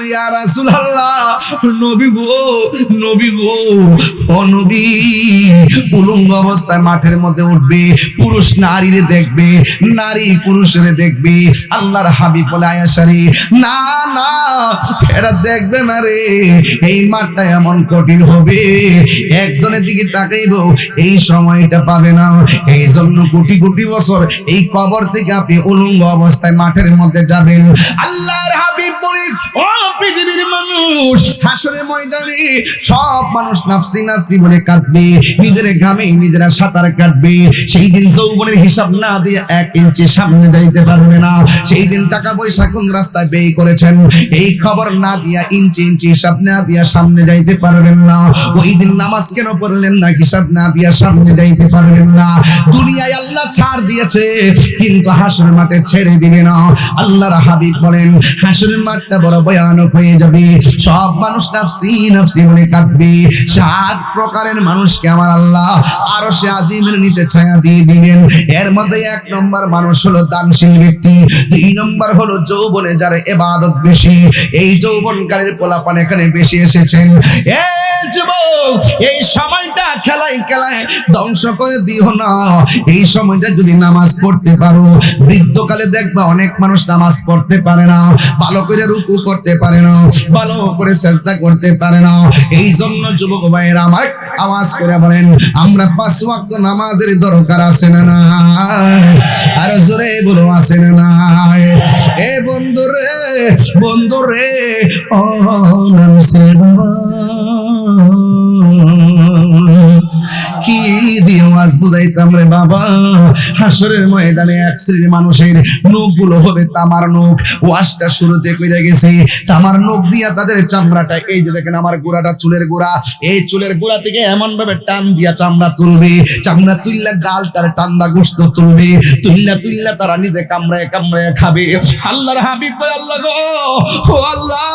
ইয়া রাসূলুল্লাহ, নবী গো, নবী গো, ও নবী, উলঙ্গ অবস্থায় মাঠের মধ্যে উঠবে, পুরুষ নারীরে দেখবে, নারী পুরুষের দেখবে। আল্লাহর হাবিব বলে, আয়েশা রে, না না, এরা দেখবে না রে, এই মাঠটা এমন কঠিন হবে, একজনের দিকে তাকাইব এই সময়টা পাবে না। এই জন্য কোটি কোটি বছর এই কবর থেকে আপনি উলঙ্গ অবস্থায় মাঠের মধ্যে যাবেন। আল্লাহর হাবিব বলে, ও পৃথিবীর মানুষ, হাসরের ময়দানে সব মানুষ নাফসি নাফসি বলে কাঁদবে, নিজের ঘামে নিজেরা সাঁতার কাটবে। সেই দিন যৌবনের হিসাব না দিয়ে 1 ইঞ্চি সামনে যাইতে পারবে না। সেই দিন টাকা পয়সা কোন রাস্তায় ব্যয় করেছেন এই খবর না দিয়া, ইঞ্চি ইঞ্চি হিসাব না দিয়া সামনে যাইতে পারবেন না। ওই দিন নামাজ কেন পড়লেন না, হিসাব না দিয়া সামনে যাইতে পারবেন না। দুনিয়ায় আল্লাহ ছাড় দিয়েছে, কিন্তু হাসরের মাঠে ছেড়ে দিবে না। আল্লাহর হাবিব বলেন, হাসরের মাঠটা বড় ভয়ানক হয়ে যাবে, সব মানুষ নাফসি নাফসি বলে কাঁদবে। 7 প্রকারের মানুষকে আমার আল্লাহ আরশে আজিমের নিচে ছায়া দিয়ে দিবেন। এর মধ্যে 1 নম্বর মানুষ হলো দানশীল ব্যক্তি, 2 নম্বর হলো যৌবনে যার ইবাদত বেশি। এই যৌবনকালের পোলাপান এখানে বেশি এসেছেন। এই যুবক, এই সময়টা খেলায় খেলায় ধ্বংস করে দিও না। এই সময়টা যদি নামাজ পড়তে পারো, বৃদ্ধকালে দেখবা অনেক মানুষ নামাজ পড়তে পারে না, ভালো করে রুকু করতে পারে না, ভালো করে সেজদা করতে পারে না। এই জন্য যুবক ভাইয়েরা আমার আওয়াজ করে বলেন, আমরা 5 ওয়াক্ত নামাজের দরকার আছে না না? আর জোরে বলো, আছে না না? এ বন্ধুরে, বন্ধুরে, ও নামছে বাবা, কি দিয়ে আওয়াজ বুঝাইতাম রে বাবা। হাসরের ময়দানে 1 শ্রেণীর মানুষের নখগুলো হবে তামার নখ। ওয়াশটা শুরুতে কইরা গেছি, তামার নখ দিয়া তাদের চামড়াটা, এই যে দেখেন আমার গোড়াটা, চুলের গোড়া, এই চুলের গোড়া থেকে এমন ভাবে টান দিয়া চামড়া তুলবে, চামড়া তুললে গালটার টান্দা গোশত তুলবে, তুললা তুললা তারা নিজে কামড়ায় কামড়ায় খাবে। আল্লাহর হাবিব বলে, আল্লাহ গো, ও আল্লাহ,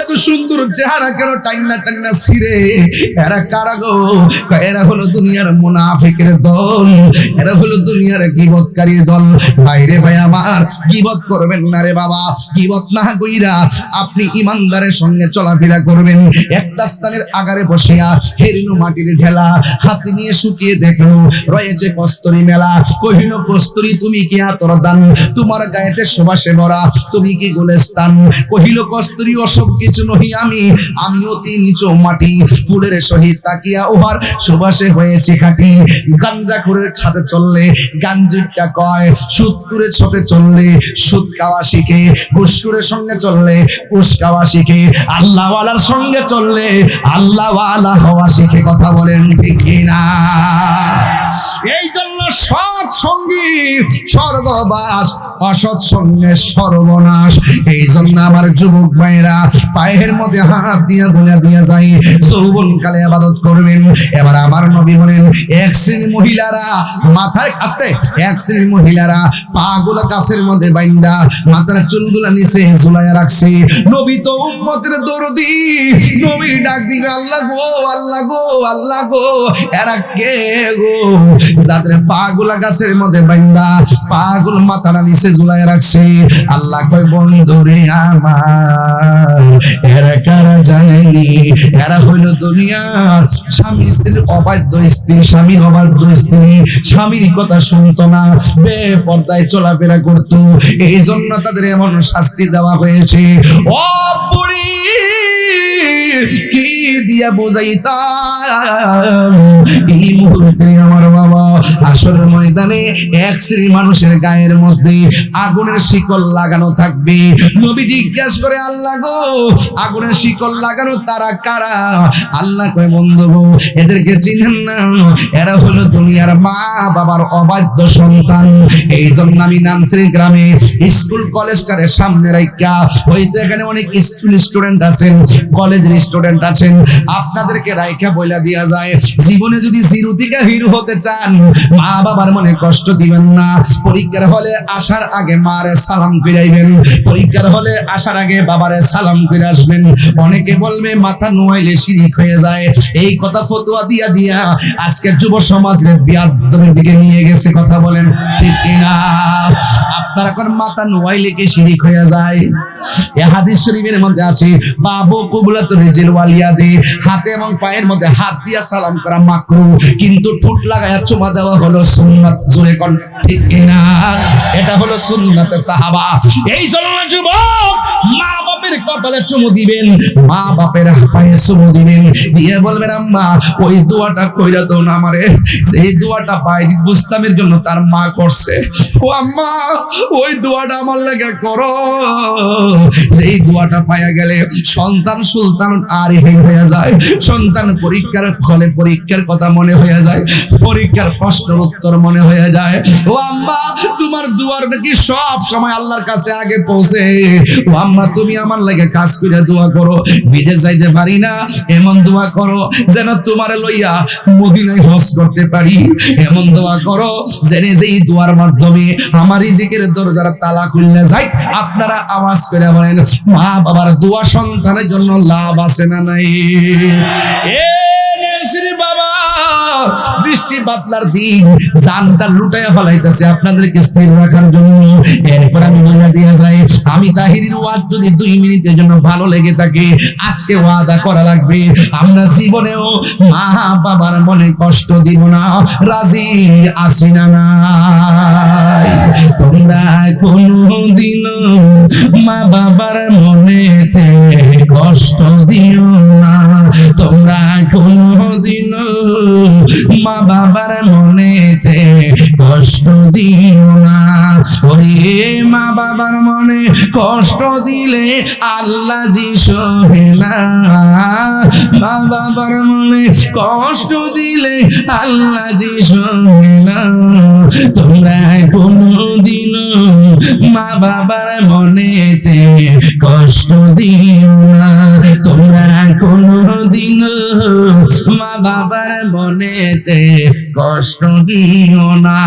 এত সুন্দর চেহারা কেন টান্না টান্না ছিঁড়ে? এরা কারা গো? এরা হলো দুনিয়ার মুনাফিকের দল, এরা হলো দুনিয়ার গীবতকারীর দল। বাইরে ভাই আমার, গীবত করবেন না রে বাবা। গীবত না কইরা আপনি ইমানদারের সঙ্গে চলাফেরা করবেন। একটা স্থানের আগারে বসিয়া হেরিনু মাটির ঢেলা হাতে নিয়ে শুকিয়ে দেখলো রয়েছে কস্তুরী মেলা। কহিল, কস্তুরী তুমি কি আতর দান, তোমার গায়েতে সুবাসে ভরা, তুমি কি গোলেস্তান? কহিল, কস্তুরী ওসব কিছু নহি আমি, আমি অতি নিচু মাটি, ফুলের সহিত তাকিয়া উহার সুবাসে হয়েছে খাঁটি। গাঞ্জাখোরের সাথে চললে গাঞ্জিরটা কয়, সুদখোরের সাথে চললে সুদ খাওয়া শিখে, ঘুষখোরের সঙ্গে চললে ঘুষ খাওয়া শিখে, আল্লাহওয়ালার সঙ্গে চললে আল্লাহওয়ালা হওয়া শিখে। কথা বলেন ঠিক কিনা? এই জন্য সৎ সঙ্গী স্বর্গবাস, অসৎ সঙ্গে সর্বনাশ। এই জন্য আমার যুবক ভাইরা পায়ের মধ্যে হাত দিয়ে বলে দিয়ে যায়, যৌবনকালে ইবাদত করবেন। এবার আমার নবী বলেন, 1 শ্রেণীর মহিলারা মাথার কাছে, 1 শ্রেণীর মহিলারা পাগুলো গাছের মধ্যে বাইন্দা মাথার চুলগুলা নিচে ঝুলাইয়া রাখছে। নবী তো উম্মতের দরদি, নবী ডাক দিবে, আল্লাহ গো, আল্লাহ গো, আল্লাহ গো, এরা কে গো? যাদের পাগুলা গাছের মধ্যে বাইন্দা পাগুলো মাথাটা নিচে ঝুলাইয়া রাখছে। আল্লাহ কয়, বন্ধুরে আমার, এরা কারা জানেনি? এরা হইল দুনিয়ার স্বামী স্ত্রীর অবাধ্য স্ত্রী, স্বামীর অবাধ্য স্ত্রী, স্বামীর কথা শুনতো না, বেপরদায় চলাফেরা করতো। এই জন্য তাদের এমন শাস্তি দেওয়া হয়েছে। ও বুড়ি, কি দিয়া বোঝাইতাম এই মুহূর্তে আমার বাবা, হাসরের ময়দানে 1 শ্রেণীর মানুষের গায়ের মধ্যে আগুনের শিকল লাগানো থাকবে। নবী জিজ্ঞাসা করে, আল্লাহ গো, আগুনের শিকল লাগানো তারা কারা? আল্লাহ কয়, বন্ধু গো, এদেরকে চিনেন না? এরা হলো দুনিয়ার মা বাবার অবাধ্য সন্তান। এই জন্য আমি নানসির গ্রামে স্কুল কলেজটারে সামনে রাখা, হয়তো এখানে অনেক স্কুল স্টুডেন্ট আছেন, কলেজের স্টুডেন্ট আছেন, আপনাদেরকে রাইখা বইলা দিয়া যায়, জীবনে যদি জিরো থেকে হিরো হতে চান, মা বাবার মনে কষ্ট দিবেন না। পরীক্ষার হলে আসার আগে মারে সালাম ফিরাইবেন, পরীক্ষার হলে আসার আগে বাবারে সালাম ফিরে আসবেন। অনেকে বলবে মাথা নোয়াইলে শিরিক হয়ে যায়, এই কথা ফতোয়া দিয়া দিয়া আজকে যুব সমাজের বিয়াদবের দিকে নিয়ে গেছে। কথা বলেন ঠিক কিনা? আপনার এখন মাথা নোয়াইলে কি শিরিক হয়ে যায়? এই হাদিস শরীফের মধ্যে আছে, বাবু কুবলাতুর রিজিল ওয়ালিয়াদে, হাতে এবং পায়ের মধ্যে হাত দিয়া সালাম করা মাকরুহ, কিন্তু ঠোঁট লাগায়া চুমা দেওয়া হলো সুন্নাত। জোরে কোন ঠিক কিনা? এটা হলো সুন্নাতে সাহাবা। এই জন্য যুবক, মা বাপের কপালে চুমু দিবেন, মা বাপের পায়ে চুমু দিবেন, দিয়ে বলবেন আম্মা ওই দোয়াটা কইরা দাও না আমারে, সেই দোয়াটা বাইজিদ বুস্তামের জন্য তার মা করছে। ও আম্মা ওই দোয়াটা আমার লাগা করো। সেই দোয়াটা পায়া গেলে সন্তান সুলতান আরিফিন হয়ে যায়, সন্তান পরীক্ষার ফলে পরীক্ষার কথা মনে হয়ে যায়, পরীক্ষার প্রশ্নের উত্তর মনে হয়ে যায়। ও আম্মা তোমার দুয়ার নাকি সব সময় আল্লাহর কাছে আগে পৌঁছে। ও আম্মা তুমি আমার লাগে কাজ করে দোয়া করো, বিদেশ যাইতে পারি না, এমন দোয়া করো যেন তোমারে লইয়া মদিনায় হজ করতে পারি, এমন দোয়া করো যেন যেই দোয়ার মাধ্যমে আমার রিজিকের দরজার তালা খুললে যায়। আপনারা আওয়াজ করে বলেন, মা বাবার দোয়া সন্তানের জন্য লাভ আছে না নাই? বাবা বৃষ্টি বাদলার দিন জানটা লুটাইয়া ফেলাইতেছে আপনাদেরকে স্থির রাখার জন্য। এরপর আমি বলে দিয়ে যাই, আমি তাহিরির ওয়াজ যদি 2 মিনিটের জন্য ভালো লেগে থাকে, আজকে ওয়াদা করা লাগবে আমরা জীবনেও মা বাবার মনে কষ্ট দিব না। রাজি আছি না নাই? তোমরা কোনদিন মা বাবার মনেতে কষ্ট দিও না, তোমরা কোনদিন মা বাবার মনেতে কষ্ট দিও না। ওরে মা বাবার মনে কষ্ট দিলে আল্লাহ জি সহে না, মা বাবার মনে কষ্ট দিলে আল্লাহ জি সহে না। তোমরা কোনদিন মা বাবার মনেতে কষ্ট দিও না, তোমরা কোনদিন মা বাবার মনেতে কষ্ট দিও না।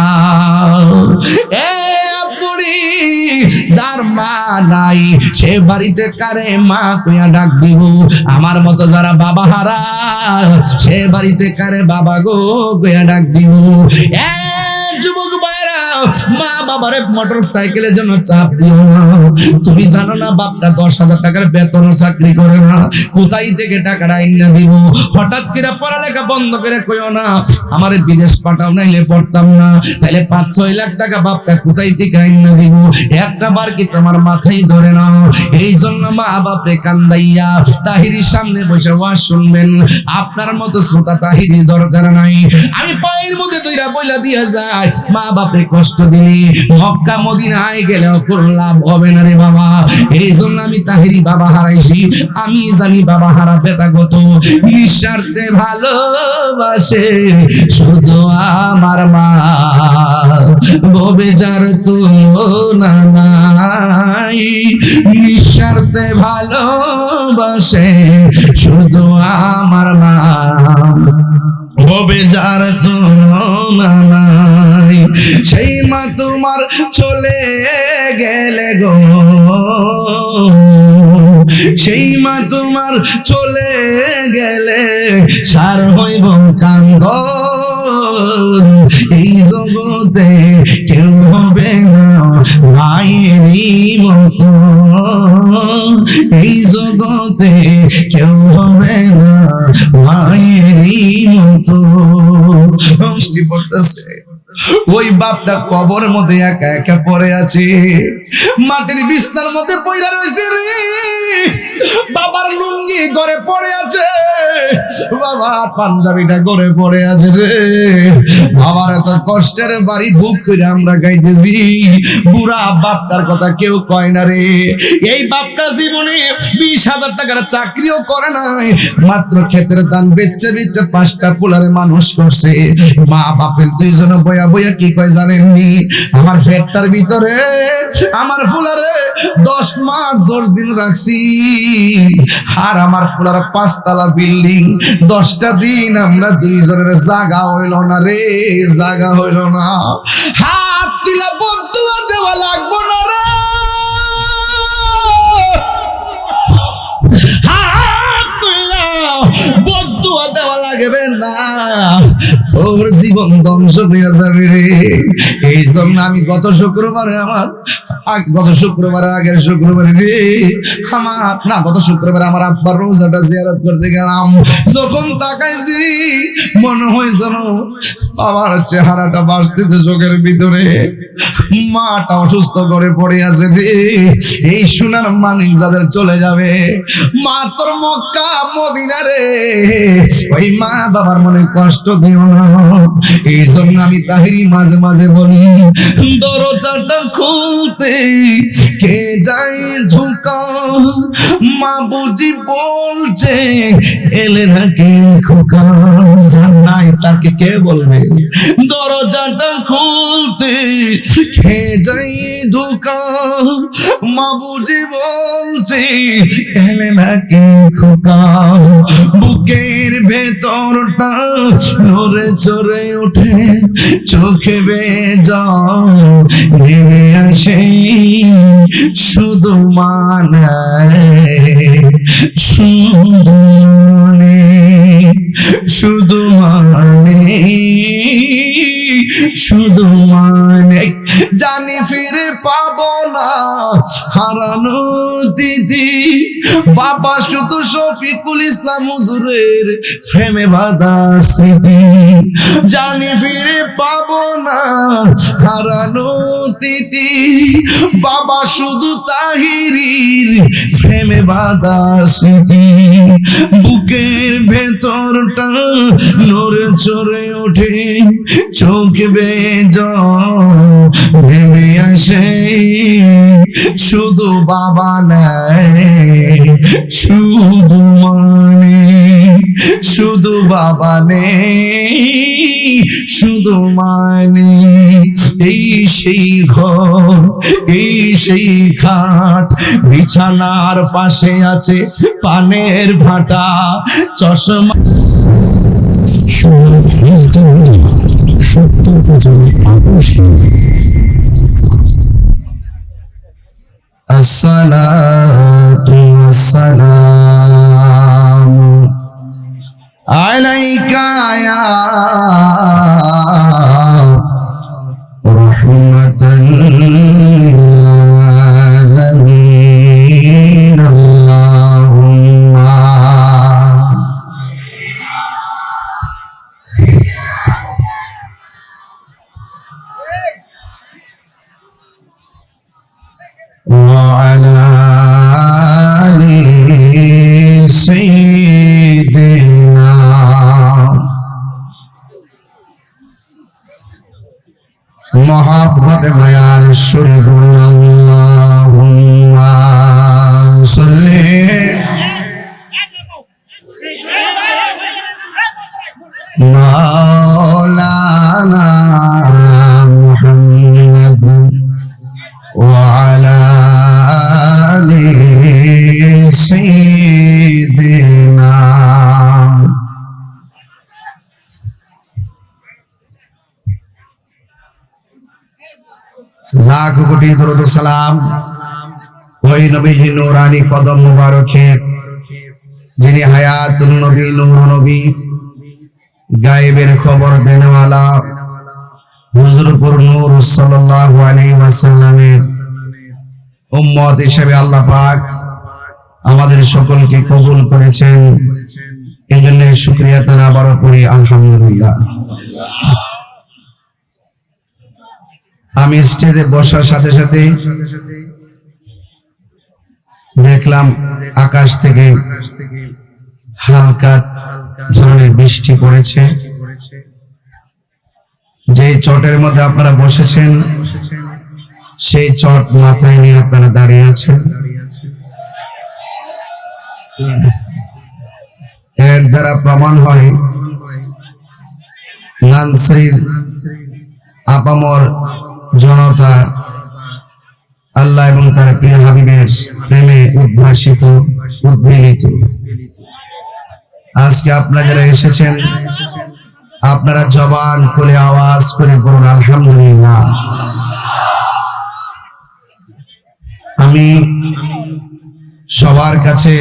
এ বুড়ি যার মা নাই সে বাড়িতে কারে মা কইয়া ডাক দিব? আমার মতো যারা বাবা হারা সে বাড়িতে কারে বাবা গো কইয়া ডাক দিব? এ যুবক ভাইরা, মা বাবারে মোটর সাইকেলের জন্য চাপ দিও না। তুমি জানো না বাপটা 10,000 টাকার বেতন চাকরি করে না, কোথায় থেকে টাকাটা আইনা দিব? হঠাৎ করে পড়ালেখা বন্ধ করে কইও না আমারে বিদেশ পাঠাও, নাইলে পড়তাম না। তাইলে 5-6 লাখ টাকা বাপটা কোথায় থেকে আইনা দিব? একটা বার কি তোমার মাথায় ধরে না? এই জন্য মা বাপরে কান্দাইয়া তাহিরির সামনে বসে ওয়াজ শুনবেন। আপনার মতো শ্রোতা তাহিরির দরকার নাই। আমি পায়ের মধ্যে দুইটা বইলা দিয়া যায়, মা বাপরে কষ্ট দিলি মক্কা মদিনায় গেলেও কোনো লাভ হবে না রে বাবা। এই জন্য আমি তাহিরি বাবা হারাইছি, আমি জানি বাবা হারা বেতা কত। নিঃস্বার্থে ভালোবাসে শুধু আমার মা, ভবে যার তুলনা নাই। নিঃস্বার্থে ভালোবাসে শুধু আমার মা, ভবে যার তুলনা নাই। সেই মা তোমার চলে গেলে গো, সেই মা তোমার চলে গেলে সার হইব কান্দ। এই জগতে কেউ হবে না মায়েরই মতো, এই জগতে কেউ হবে না মায়েরই মতো। বৃষ্টি পড়তেছে, ওই বাপটা কবর মধ্যে একা একা পড়ে আছে, মাটির বিছনার মধ্যে পইরা রয়েছে রে। বাবার লুঙ্গি ঘরে পড়ে আছে, বাবা পাঞ্জাবিটা করে পড়ে আছে রে। বাবার এত কষ্টের বাড়ি বুক করে আমরা গাইতেছি, বুড়া বাপটার কথা কেউ কয় না রে। এই বাপটা জীবনে 20,000 টাকার চাকরিও করে নাই, মাত্র ক্ষেতের ধান বেচে বেচে 5টা পোলারে মানুষ করছে। মা বাপের দুইজন বয়া বয়া কি কয় জানেননি? আমার ফ্যাক্টর ভিতরে আমার ফুলারে 10 মাস 10 দিন রাখছি, আর আমার ফুলার 5 তলা বিল্ডিং, 10টা দিন আমরা দুইজনের জায়গা হইল না রে, জায়গা হইল না। হাত দিলা বদুয়া দেওয়া লাগবো না রে, হাত দিলা বদুয়া দেওয়া লাগবে না, তোর জীবন ধ্বংস হয়ে যাবে রে। এই জন্য আমি গত শুক্রবারে আগের শুক্রবারে রে গত শুক্রবারে আমার আব্বার রোজাটা জিয়ারত করতে গেলাম। যখন তাকাইছি মনে হয় যেন বাবার চেহারাটা বাসতেছে চোখের ভিতরে। মাটা অসুস্থ করে পড়ে আছে রে। এই সোনার মানিক যাদের চলে যাবে, মা তোর মক্কা মদিনা রে, ওই মা বাবার মনে কষ্ট দিও না। এই জন্য আমি তাহিরি মাঝে মাঝে বলি, দরজাটা খুলতে কে যায় ঝুঁকা, মা বুঝি বলছে এলে নাকি খোকা, নাই তাকে কে বলবে? দরজাটা খুলতে কে যায় ঝুঁকা, মা বুঝি বলছে এলে নাকি খোকা, বুকের ভেতরটা নড়ে চড়ে ওঠে, চোখে বেজান নেমে আসে, শুধু মানে শুধু মানে শুধু মানে শুধু মানে, জানি ফিরে পাবো না হারানো দিদি, বাবা শুধু শফিকুল ইসলাম হুজুরের প্রেমে বাঁধা স্মৃতি, জানি ফিরে পাবো না হারানো দিদি, বাবা শুধু তাহিরির প্রেমে বাঁধা স্মৃতি, বুকের ভেতরটা নড়ে চড়ে ওঠে, চোখ বেজান নেমে আসে, শুধু বাবা নেই শুধু মানে, শুধু বাবা নেই শুধু মানে, এই সেই ঘর এই সেই খাট, বিছানার পাশে আছে পানের ভাটা, চশমা আসসালাতু ওয়াসসালামু আলাইকা ইয়া রাহমাতাল লিল আলামিন, আল্লাহুম্মা وعلى آل سيدنا محبت معیار شریف اللهم صل مولانا محمد وعلى آل سيدنا। লাখ কোটি দরুদ সালাম ওই নবীজি নূরানি কদম মুবারকে, যিনি হায়াতুন নবী নূর নবী, গায়েবের খবর দেনওয়ালা হুজুরপুর নূর সাল্লাল্লাহু আলাইহি ওয়াসাল্লামের উম্মত হিসেবে আল্লাহ পাক আমাদের সকলকে কবুল করেছেন। এই জন্য শুকরিয়া তার আবারও করি আলহামদুলিল্লাহ। আমি স্টেজে বসার সাথে সাথে দেখলাম আকাশ থেকে হালকা ধরনের বৃষ্টি পড়েছে। যে চটের মধ্যে আপনারা বসেছেন সেই চট মাথায় নিয়ে আপনারা দাঁড়িয়ে আছেন। এর দ্বারা প্রমাণ হয় নানসির আপামর জনতা আল্লাহ এবং তার প্রিয় হাবিবের প্রেমে উদ্ভাসিত, উদ্বেলিত। আজকে আপনারা যারা এসেছেন আপনারা জবান খুলে আওয়াজ করে বলুন আলহামদুলিল্লাহ। আমি সবার কাছে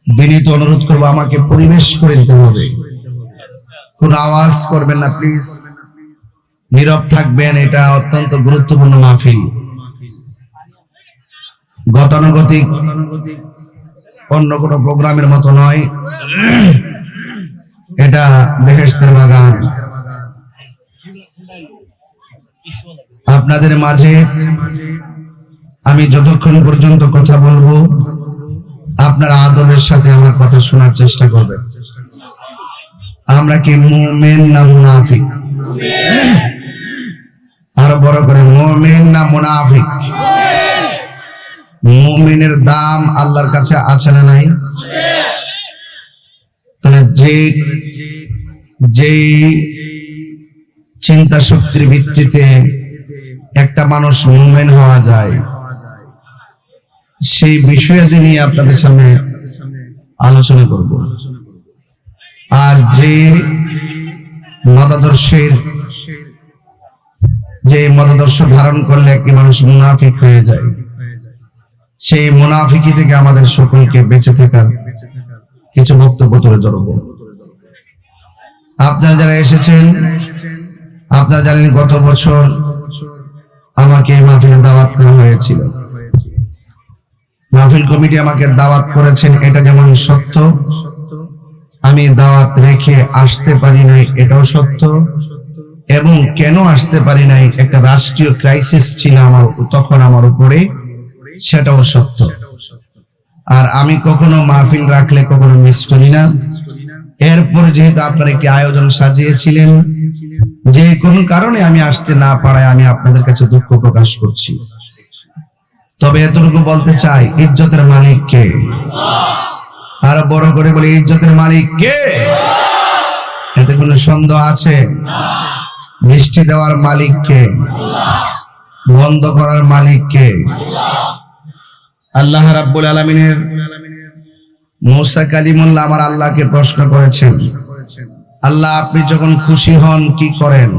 বিনীত অনুরোধ করব, আমাকে পরিবেশ করে দিতে হবে, কোন আওয়াজ করবেন না প্লিজ, নীরব থাকবেন। এটা অত্যন্ত গুরুত্বপূর্ণ মাহফিল, গতানুগতিক অন্য কোনো প্রোগ্রামের মতো নয়। এটা বেহেশতের বাগান। আপনাদের মাঝে আমি যতক্ষণ পর্যন্ত কথা বলবো আপনারা আদবের সাথে আমার কথা শোনার চেষ্টা করবেন। আমরা কি মুমিন না মুনাফিক? আরো বড় করে, মুমিন না মুনাফিক? মুমিনের দাম আল্লাহর কাছে আছে না নাই? তাহলে যে চিন্তা শক্তির ভিত্তিতে একটা মানুষ মুমিন হওয়া যায় সেই বিষয়াদি নিয়ে আপনাদের সামনে আলোচনা করব। আর যে মতাদর্শ ধারণ করলে একটি মানুষ মুনাফিক হয়ে যায়, সেই মুনাফিকি থেকে আমাদের সকলকে বেঁচে থাকার কিছু বক্তব্য তুলে ধরব। আপনারা যারা এসেছেন আপনারা জানেন গত বছর আমাকে মাহফিলে দাওয়াত করা হয়েছিল। মাহফিল কমিটি আমাকে দাওয়াত করেছেন, এটা যেমন সত্য, আমি দাওয়াত রেখে আসতে পারি নাই এটাও সত্য, এবং কেন আসতে পারি নাই, একটা রাষ্ট্রীয় ক্রাইসিস ছিল তখন আমার উপরে, সেটাও সত্য। আর আমি কখনো মাহফিল রাখলে কখনো মিস করি না। এরপরে যেহেতু আপনারা একটি আয়োজন সাজিয়েছিলেন, যে কোনো কারণে আমি আসতে না পারায় আমি আপনাদের কাছে দুঃখ প্রকাশ করছি। তবে এতটুকু বলতে চাই, ইজ্জতের মালিক কে? আরো বড় করে বলি, ইজ্জতের মালিক কে? এতে কোনো সন্দেহ আছে? বৃষ্টি দেওয়ার মালিক কে? বন্ধ করার মালিক কে? আল্লাহ রাব্বুল আলামিনের মূসা কালিমুল্লাহ আমার আল্লাহকে প্রশ্ন করেছেন, আল্লাহ আপনি যখন খুশি হন কি করেন?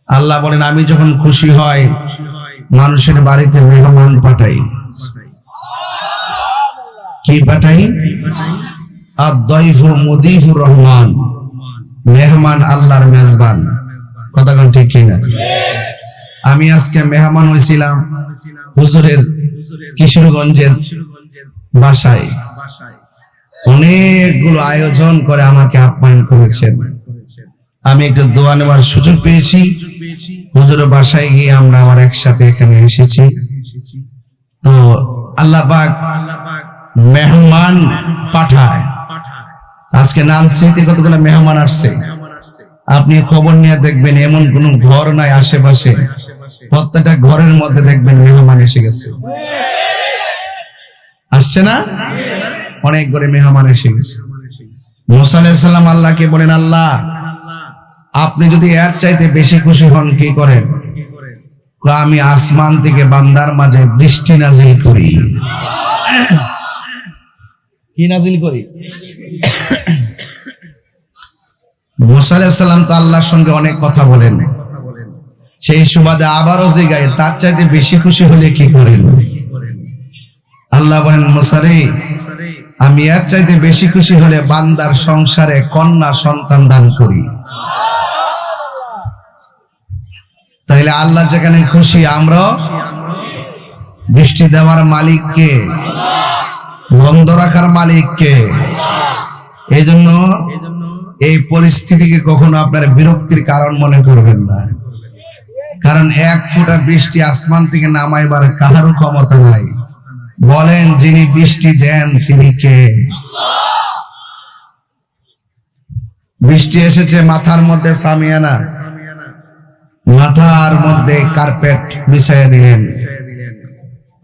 আল্লাহ বলেন, আমি যখন খুশি হই মানুষের বাড়িতে মেহমান পাঠাই। কি পাঠাই? আদ-দাইফু মুদিফুর রহমান, মেহমান আল্লাহর মেজবান। কথা কোন ঠিক কিনা? আমি আজকে মেহমান হয়েছিলাম হুজুরের কিশোরগঞ্জের বাসায়, অনেকগুলো আয়োজন করে আমাকে আপ্যায়ন করেছেন। আমি একটু দোয়া নেওয়ার সুযোগ পেয়েছি, হুজুরের বাসায় গিয়ে আমরা আবার একসাথে এখানে এসেছি। তো আল্লাহ পাক মেহমান পাঠায়। আজকে নানসিতে কতগুলো মেহমান আসছে, আপনি খবর নিয়ে দেখবেন এমন কোন ঘর নাই আশেপাশে, প্রত্যেকটা ঘরের মধ্যে দেখবেন মেহমান এসে গেছে। আসছে না? অনেক করে মেহমান এসে গেছে। মুসা আলাইহিস সালাম আল্লাহকে বলেন, আল্লাহ আপনি যদি এর চাইতে বেশি খুশি হন কি করেন? আমি আসমান থেকে বান্দার মাঝে বৃষ্টি নাজিল করি। কি নাজিল করি? মুসা আলাইহিস সালাম তো আল্লাহর সঙ্গে অনেক কথা বলেন, সেই সুবাদে আবারও জিগায় তার চাইতে বেশি খুশি হলে কি করেন? আল্লাহ বলেন, মুসা রে আমি এর চাইতে বেশি খুশি হলে বান্দার সংসারে কন্যা সন্তান দান করি। তাইলে আল্লাহ যেখানে খুশি, আমরা বৃষ্টি দেওয়ার মালিক কে? বন্ধ রাখার মালিক কে? এই জন্য এই পরিস্থিতিকে কখনো আপনার বিরক্তির কারণ মনে করবেন না, কারণ এক ফোঁটা বৃষ্টি আসমান থেকে নামাইবার কাহারও ক্ষমতা নাই। বলেন, যিনি বৃষ্টি দেন তিনি কে? বৃষ্টি এসেছে, মাথার মধ্যে সামিয়ানা, মাথার মধ্যে কার্পেট বিছাইয়া দিলেন,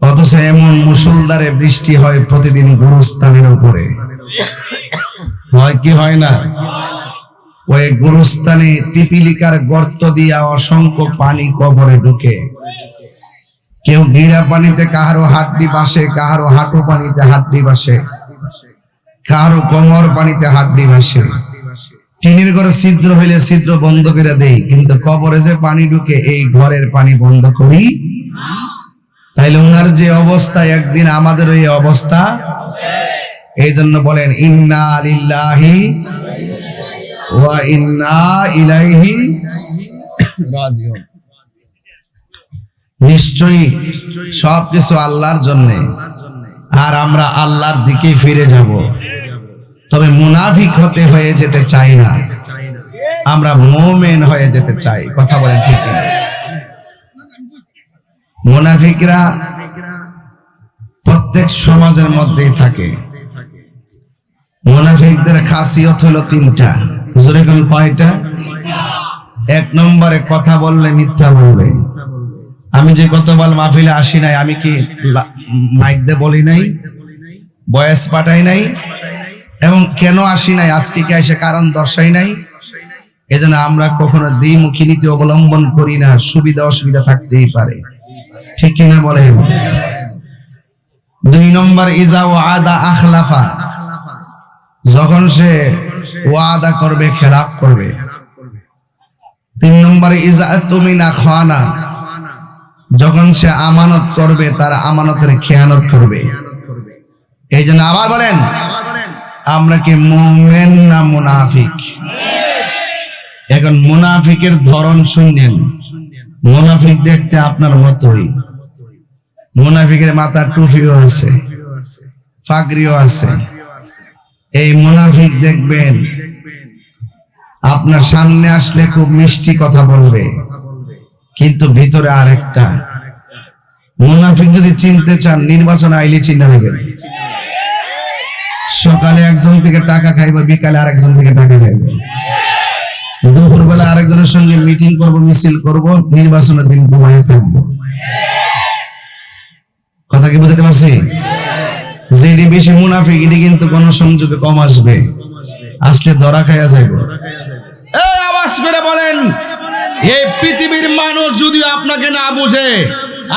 অথচ এমন মুষলধারে বৃষ্টি হয় প্রতিদিন গুরুস্থানের উপরে, হয় কি হয় না? ওই গুরুস্থানে পিপিলিকার গর্ত দিয়া অসংখ্য পানি কবরে ঢুকে, কেউ গিরা পানিতে কাহারো হাড্ডি বাসে, কাহারো হাঁটু পানিতে হাড্ডি বাসে, কাহারো কোমর পানিতে হাড্ডি বাসে। টিনের ঘরে ছিদ্র হইলে ছিদ্র বন্ধ করে দেই, কিন্তু কবরে যে পানি ঢুকে এই ঘরের পানি বন্ধ করি। তাইলে ওনার যে অবস্থা, একদিন আমাদের এই অবস্থা। এই জন্য বলেন ইন্না লিল্লাহি ওয়া ইন্না ইলাইহি রাজিউন। নিশ্চয়ই সবকিছু আল্লাহর জন্য, আর আমরা আল্লাহর দিকে ফিরে যাব। তবে মুনাফিক হয়ে যেতে চাই না, আমরা মুমিন হয়ে যেতে চাই। কথা বলেন ঠিক না? মুনাফিকরা প্রত্যেক সমাজের মধ্যেই থাকে। মুনাফিকদের খাসিয়ত হলো তিনটা। জোরে কোন কয়টা? এক নম্বরে কথা বললে মিথ্যা বলবে। আমি যে গতকাল মাহফিলে আসি নাই, আমি কি মাইক দিয়ে বলি নাই, বয়েস পাঠাই নাই, এবং কেন আসি নাই আজকে কি এসে কারণ দর্শাই নাই। এজন্য আমরা কখনো দ্বিমুখী নীতি অবলম্বন করি না, সুবিধা অসুবিধা থাকতেই পারে, ঠিক কিনা বলেন? দুই নম্বর ইজা ওয়াদা আখলাফা, যখন সে ওয়াদা করবে খেলাফ করবে। তিন নম্বরে ইজা তুমিনা খানা, যখন সে আমানত করবে তার আমানতের খেয়ানত করবে। এই জন্য আবার বলেন, আমরা কি মুমিন না মুনাফিক? এখন মুনাফিকের ধরন শুনলেন। মুনাফিক দেখতে আপনার মতোই, মুনাফিকের মাথার টুপিও আছে, পাগড়িও আছে। এই মুনাফিক দেখবেন আপনার সামনে আসলে খুব মিষ্টি কথা বলবে, কিন্তু ভিতরে আরেকটা। মুনাফিক যদি চিনতে চান, নির্বাচন আইলে চিন্তা নেবেন। সকালে একজন থেকে টাকা খাইবো, বিকালে আরেকজন থেকে টাকা খাইবো, দুপুরবেলা আরেকজনের সঙ্গে মিটিং করব, মিছিল করব, নির্বাচনের দিন ঘুমায় থাকবো। কথা কি বুঝতে পারছি? যেটি বেশি মুনাফিক, এটি কিন্তু কোন সংযোগে কম আসবে, আসলে ধরা খাইয়া যাইব। এই আওয়াজ করে বলেন, এই পৃথিবীর মানুষ যদি আপনাকে না বুঝে,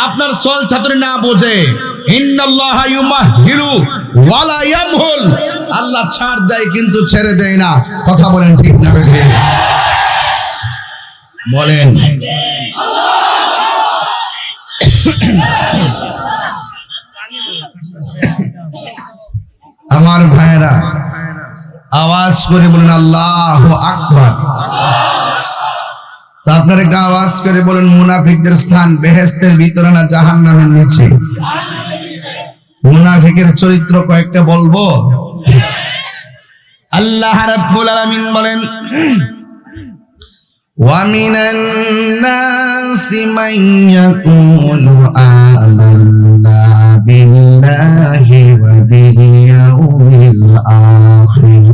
আপনার সল ছাত্রী না বোঝে, ইন্নাল্লাহা ইউমাহিলু ওয়ালা ইয়ামহুল, আল্লাহ ছাড় দেয় কিন্তু ছেড়ে দেয় না। কথা বলেন ঠিক না বেঠে? বলেন আমার ভাইরা, আওয়াজ করে বলেন আল্লাহু আকবার। তা আপনার একটা আওয়াজ করে বলেন, মুনাফিকদের স্থান বেহেশতের ভিতরে না জাহান্নামের নিচে? মুনাফিকের চরিত্র কয়েকটা বলবো। আল্লাহ রাব্বুল আলামিন বলেন, ওয়া মিনান নাসি মান ইয়াকুলু আমান্না বিল্লাহি ওয়া বিল ইয়াউমিল আখির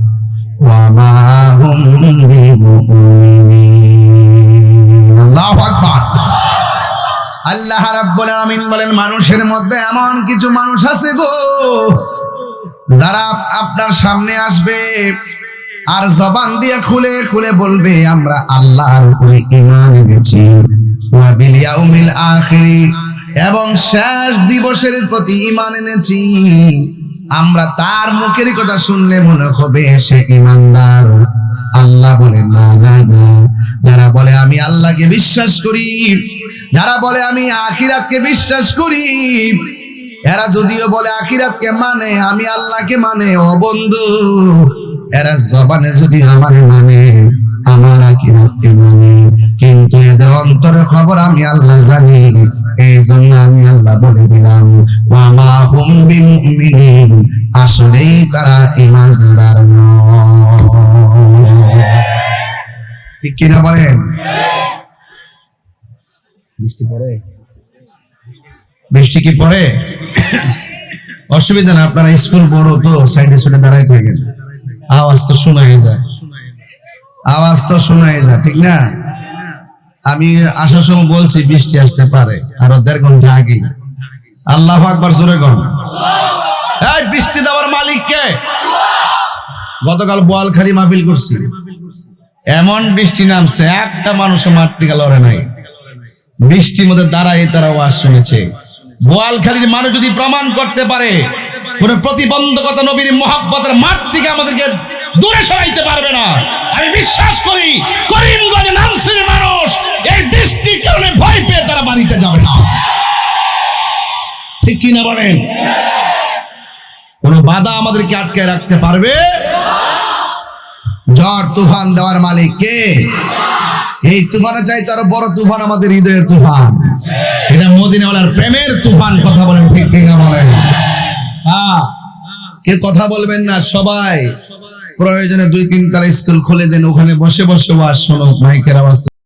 ওয়া মা হুম বিমুমিনিন। আল্লাহু আকবার। আল্লাহ রাব্বুল আলামিন বলেন, মানুষের মধ্যে এমন কিছু মানুষ আছে গো, যারা আপনার সামনে আসবে আর জবান দিয়ে খুলে খুলে বলবে, আমরা আল্লাহর উপরে ঈমান এনেছি, ওয়া বিল ইয়াউমিল আখির, এবং শেষ দিবসের প্রতি ঈমান এনেছি। আমরা তার মুখের কথা শুনলে মনে হবে সে ঈমানদার। আল্লাহ বলেন, না না না, যারা বলে আমি আল্লাহকে বিশ্বাস করি, যারা বলে আমি আখিরাতকে বিশ্বাস করি, এরা যদিও বলে আখিরাতকে মানে, আমি আল্লাহকে মানে, ও বন্ধু, এরা জবানে যদি আমার মানে, আমার আখিরাতকে মানে, কিন্তু এদের অন্তরের খবর আমি আল্লাহ জানি। এই জন্য আমি আল্লাহ বলে দিলাম, ওয়া মা হুম বিমুমিনিন, আসলেই তারা ঈমানদার নয়। ঠিক কিনা বলেন? বৃষ্টি পড়ে? বৃষ্টি কি পড়ে? অসুবিধা না, আপনারা স্কুল বড় তো সাইডে সাইডে দাঁড়াই থাকেন, আওয়াজ তো শোনা যায়। আওয়াজ তো শোনাই যায়, ঠিক না? আমি আসার সময় বলছি বৃষ্টি আসতে পারে, আরো 1.5 ঘন্টা আগে। আল্লাহু আকবার, জোরে কোন। এই বৃষ্টি দেওয়ার মালিক কে? গতকাল বোয়ালখালী মাহফিল করছি, এমন বৃষ্টি নামছে একটা মানুষ মারতে গেল নাই। বৃষ্টির মধ্যে দাঁড়ায় তারা ওয়াজ শুনেছে। বোয়ালখালীর মানুষ যদি প্রমাণ করতে পারে কোন প্রতিবন্ধকতা নবীর মুহাব্বতের মাঠ থেকে আমাদেরকে দূরে সরাইতে পারবে না, আমি বিশ্বাস করি করিমগঞ্জ নামসির মানুষ এই বৃষ্টির কারণে ভয় পেয়ে তারা বাড়িতে যাবে না। ঠিক কি না বলেন? কোন বাধা আমাদেরকে আটকে রাখতে পারবে? ঝড় তুফান দেওয়ার মালিক কে? এই তুফানে চাইতে আরো বড় তুফান আমাদের হৃদয়ের তুফান, এটা মদিনাওয়ালার প্রেমের তুফান। কথা বলেন ঠিক কি না বলেন? কে কথা বলবেন না? সবাই প্রয়োজনে 2-3 তলা স্কুল খুলে দেন, ওখানে বসে বসে ওয়াজ শোনো, মাইকের আওয়াজ।